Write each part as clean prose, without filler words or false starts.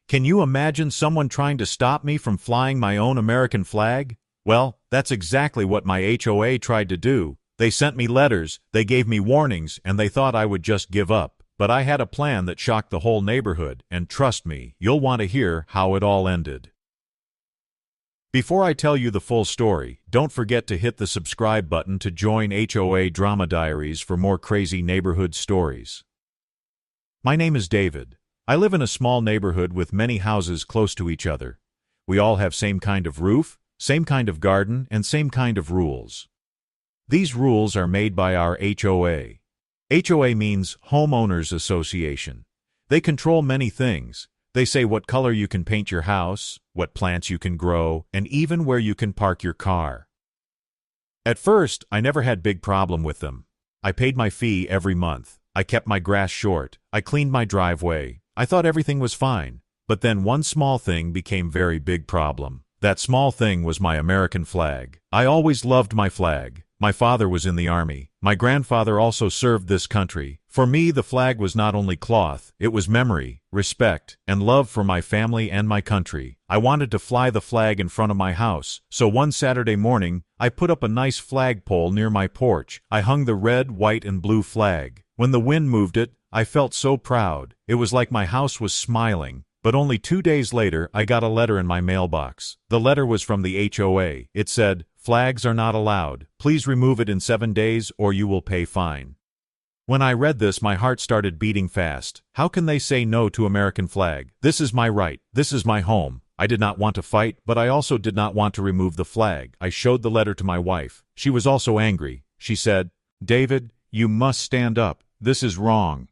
Can you imagine someone trying to stop me from flying my own American flag? Well, that's exactly what my HOA tried to do. They sent me letters, they gave me warnings, and they thought I would just give up. But I had a plan that shocked the whole neighborhood, and trust me, you'll want to hear how it all ended. Before I tell you the full story, don't forget to hit the subscribe button to join HOA Drama Diaries for more crazy neighborhood stories. My name is David. I live in a small neighborhood with many houses close to each other. We all have same kind of roof, same kind of garden, and same kind of rules. These rules are made by our HOA. HOA means Homeowners Association. They control many things. They say what color you can paint your house, what plants you can grow, and even where you can park your car. At first, I never had big problem with them. I paid my fee every month. I kept my grass short. I cleaned my driveway. I thought everything was fine. But then one small thing became very big problem. That small thing was my American flag. I always loved my flag. My father was in the army. My grandfather also served this country. For me, the flag was not only cloth, it was memory, respect, and love for my family and my country. I wanted to fly the flag in front of my house, so one Saturday morning, I put up a nice flagpole near my porch. I hung the red, white, and blue flag. When the wind moved it, I felt so proud. It was like my house was smiling. But only 2 days later, I got a letter in my mailbox. The letter was from the HOA. It said, "Flags are not allowed. Please remove it in 7 days or you will pay fine." When I read this, my heart started beating fast. How can they say no to American flag? This is my right. This is my home. I did not want to fight, but I also did not want to remove the flag. I showed the letter to my wife. She was also angry. She said, "David, you must stand up. This is wrong."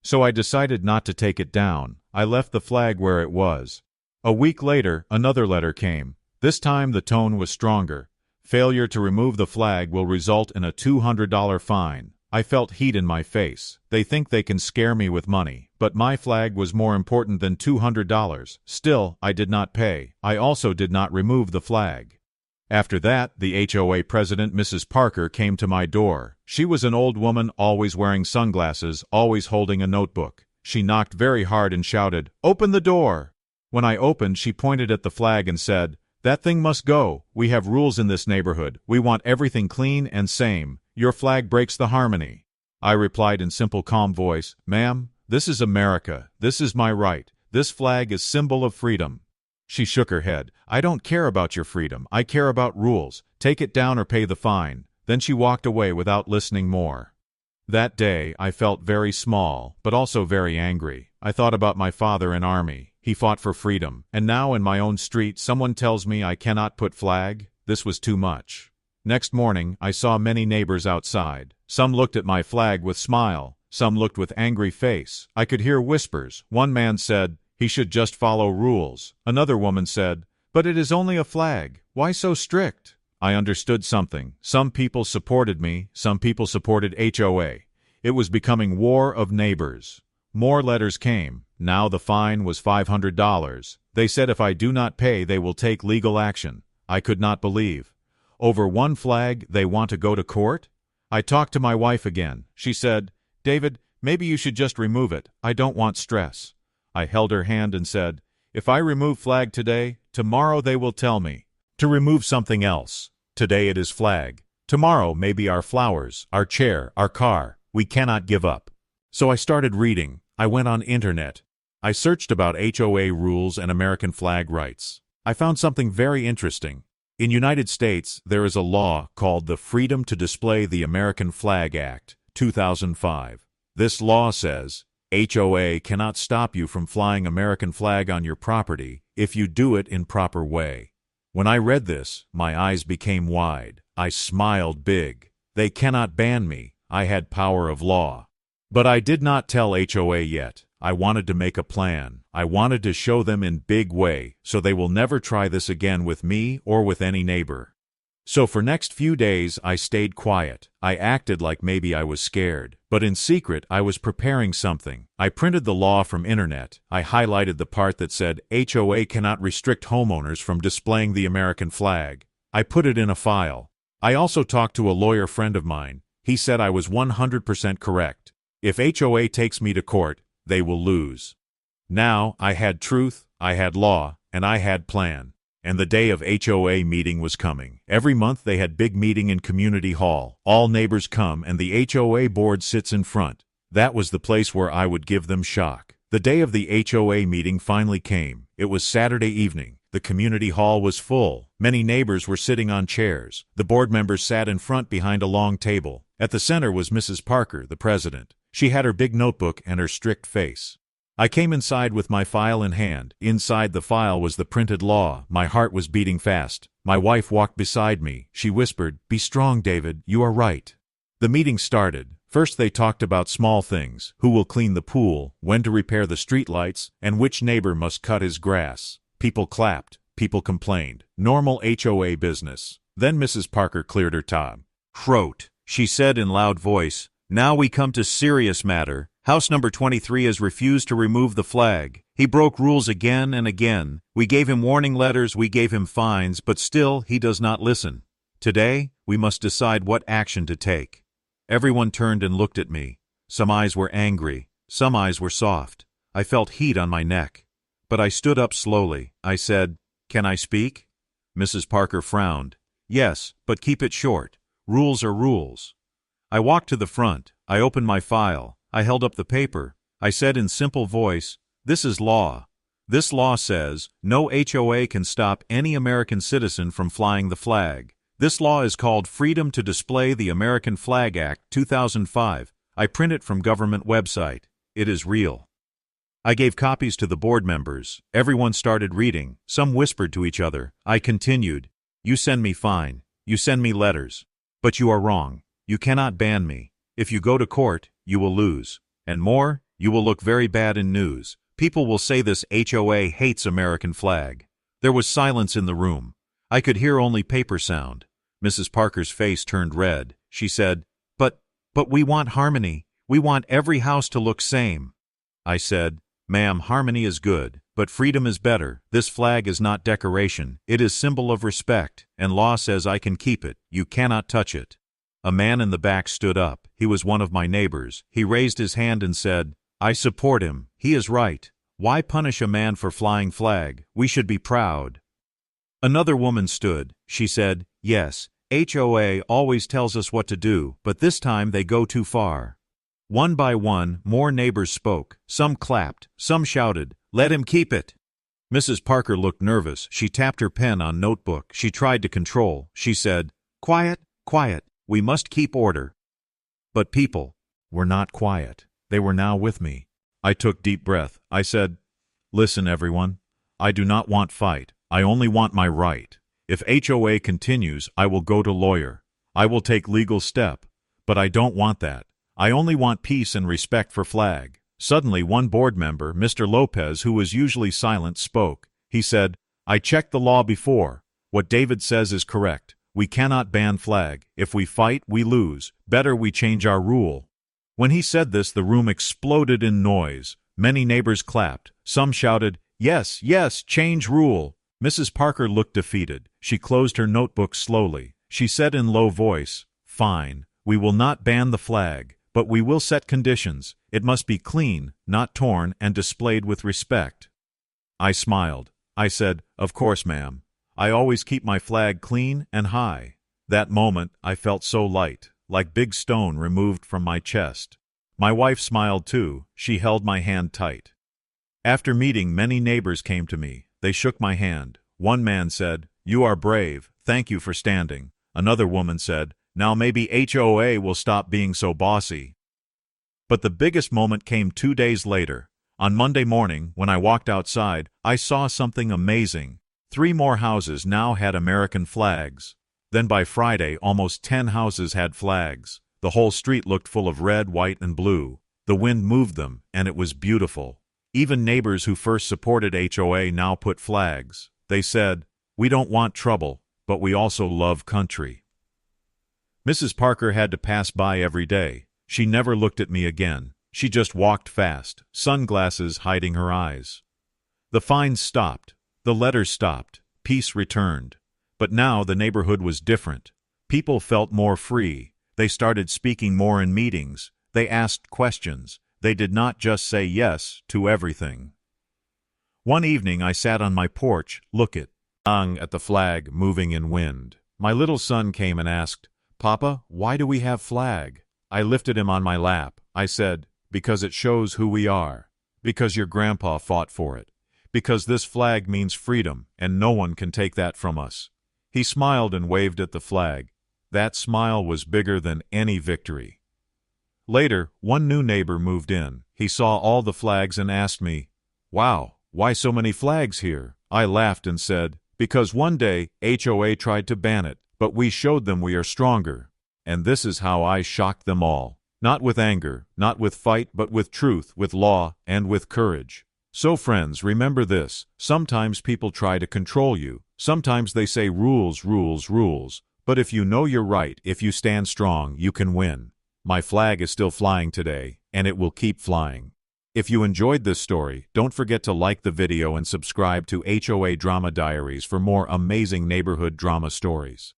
So I decided not to take it down. I left the flag where it was. A week later, another letter came. This time the tone was stronger. Failure to remove the flag will result in a $200 fine. I felt heat in my face. They think they can scare me with money, but my flag was more important than $200. Still, I did not pay. I also did not remove the flag. After that, the HOA president, Mrs. Parker, came to my door. She was an old woman, always wearing sunglasses, always holding a notebook. She knocked very hard and shouted, "Open the door!" When I opened, she pointed at the flag and said, "That thing must go. We have rules in this neighborhood. We want everything clean and same. Your flag breaks the harmony." I replied in simple, calm voice, "Ma'am, this is America. This is my right. This flag is symbol of freedom." She shook her head. "I don't care about your freedom. I care about rules. Take it down or pay the fine." Then she walked away without listening more. That day, I felt very small, but also very angry. I thought about my father in army. He fought for freedom. And now in my own street, someone tells me I cannot put flag? This was too much. Next morning, I saw many neighbors outside. Some looked at my flag with smile. Some looked with angry face. I could hear whispers. One man said, "He should just follow rules." Another woman said, "But it is only a flag. Why so strict?" I understood something. Some people supported me. Some people supported HOA. It was becoming war of neighbors. More letters came. Now the fine was $500. They said if I do not pay, they will take legal action. I could not believe. Over one flag, they want to go to court? I talked to my wife again. She said, "David, maybe you should just remove it. I don't want stress." I held her hand and said, "If I remove flag today, tomorrow they will tell me to remove something else. Today it is flag. Tomorrow may be our flowers, our chair, our car. We cannot give up." So I started reading. I went on internet. I searched about HOA rules and American flag rights. I found something very interesting. In United States, there is a law called the Freedom to Display the American Flag Act, 2005. This law says, HOA cannot stop you from flying American flag on your property if you do it in proper way. When I read this, my eyes became wide. I smiled big. They cannot ban me. I had power of law. But I did not tell HOA yet. I wanted to make a plan. I wanted to show them in big way, so they will never try this again with me or with any neighbor. So for next few days I stayed quiet. I acted like maybe I was scared. But in secret I was preparing something. I printed the law from internet. I highlighted the part that said HOA cannot restrict homeowners from displaying the American flag. I put it in a file. I also talked to a lawyer friend of mine. He said I was 100% correct. If HOA takes me to court, they will lose. Now I had truth, I had law, and I had plan. And the day of HOA meeting was coming. Every month they had big meeting in community hall. All neighbors come and the HOA board sits in front. That was the place where I would give them shock. The day of the HOA meeting finally came. It was Saturday evening. The community hall was full. Many neighbors were sitting on chairs. The board members sat in front behind a long table. At the center was Mrs. Parker, the president. She had her big notebook and her strict face. I came inside with my file in hand. Inside the file was the printed law. My heart was beating fast. My wife walked beside me. She whispered, "Be strong, David. You are right." The meeting started. First they talked about small things. Who will clean the pool, when to repair the streetlights, and which neighbor must cut his grass. People clapped. People complained. Normal HOA business. Then Mrs. Parker cleared her throat. She said in loud voice, "Now we come to serious matter. House number 23 has refused to remove the flag. He broke rules again and again. We gave him warning letters, we gave him fines, but still he does not listen. Today, we must decide what action to take." Everyone turned and looked at me. Some eyes were angry, some eyes were soft. I felt heat on my neck. But I stood up slowly. I said, "Can I speak?" Mrs. Parker frowned. "Yes, but keep it short. Rules are rules." I walked to the front. I opened my file. I held up the paper. I said in simple voice, "This is law. This law says no HOA can stop any American citizen from flying the flag. This law is called Freedom to Display the American Flag Act, 2005. I print it from government website. It is real." I gave copies to the board members. Everyone started reading. Some whispered to each other. I continued, "You send me fine. You send me letters. But you are wrong. You cannot ban me. If you go to court, you will lose. And more, you will look very bad in news. People will say this HOA hates American flag." There was silence in the room. I could hear only paper sound. Mrs. Parker's face turned red. She said, But we want harmony. We want every house to look same." I said, "Ma'am, harmony is good, but freedom is better. This flag is not decoration. It is symbol of respect, and law says I can keep it. You cannot touch it." A man in the back stood up. He was one of my neighbors. He raised his hand and said, "I support him. He is right. Why punish a man for flying flag? We should be proud." Another woman stood. She said, "Yes, HOA always tells us what to do, but this time they go too far." One by one, more neighbors spoke. Some clapped. Some shouted, "Let him keep it." Mrs. Parker looked nervous. She tapped her pen on notebook. She tried to control. She said, "Quiet, quiet. We must keep order." But people were not quiet. They were now with me. I took deep breath. I said, "Listen, everyone. I do not want fight. I only want my right. If HOA continues, I will go to lawyer. I will take legal step. But I don't want that. I only want peace and respect for flag." Suddenly one board member, Mr. Lopez, who was usually silent, spoke. He said, "I checked the law before. What David says is correct. We cannot ban flag. If we fight, we lose. Better we change our rule." When he said this, the room exploded in noise. Many neighbors clapped. Some shouted, "Yes, yes, change rule." Mrs. Parker looked defeated. She closed her notebook slowly. She said in low voice, "Fine. We will not ban the flag, but we will set conditions. It must be clean, not torn, and displayed with respect." I smiled. I said, "Of course, ma'am. I always keep my flag clean and high." That moment, I felt so light, like big stone removed from my chest. My wife smiled too. She held my hand tight. After meeting, many neighbors came to me. They shook my hand. One man said, "You are brave. Thank you for standing." Another woman said, "Now maybe HOA will stop being so bossy." But the biggest moment came 2 days later. On Monday morning, when I walked outside, I saw something amazing. 3 more houses now had American flags. Then by Friday, almost 10 houses had flags. The whole street looked full of red, white, and blue. The wind moved them, and it was beautiful. Even neighbors who first supported HOA now put flags. They said, "We don't want trouble, but we also love country." Mrs. Parker had to pass by every day. She never looked at me again. She just walked fast, sunglasses hiding her eyes. The fines stopped. The letters stopped. Peace returned. But now the neighborhood was different. People felt more free. They started speaking more in meetings. They asked questions. They did not just say yes to everything. One evening I sat on my porch, looking at the flag moving in wind. My little son came and asked, "Papa, why do we have flag?" I lifted him on my lap. I said, "Because it shows who we are. Because your grandpa fought for it. Because this flag means freedom, and no one can take that from us." He smiled and waved at the flag. That smile was bigger than any victory. Later, one new neighbor moved in. He saw all the flags and asked me, "Wow, why so many flags here?" I laughed and said, "Because one day HOA tried to ban it, but we showed them we are stronger." And this is how I shocked them all. Not with anger, not with fight, but with truth, with law, and with courage. So friends, remember this. Sometimes people try to control you. Sometimes they say rules, rules, rules. But if you know you're right, if you stand strong, you can win. My flag is still flying today, and it will keep flying. If you enjoyed this story, don't forget to like the video and subscribe to HOA Drama Diaries for more amazing neighborhood drama stories.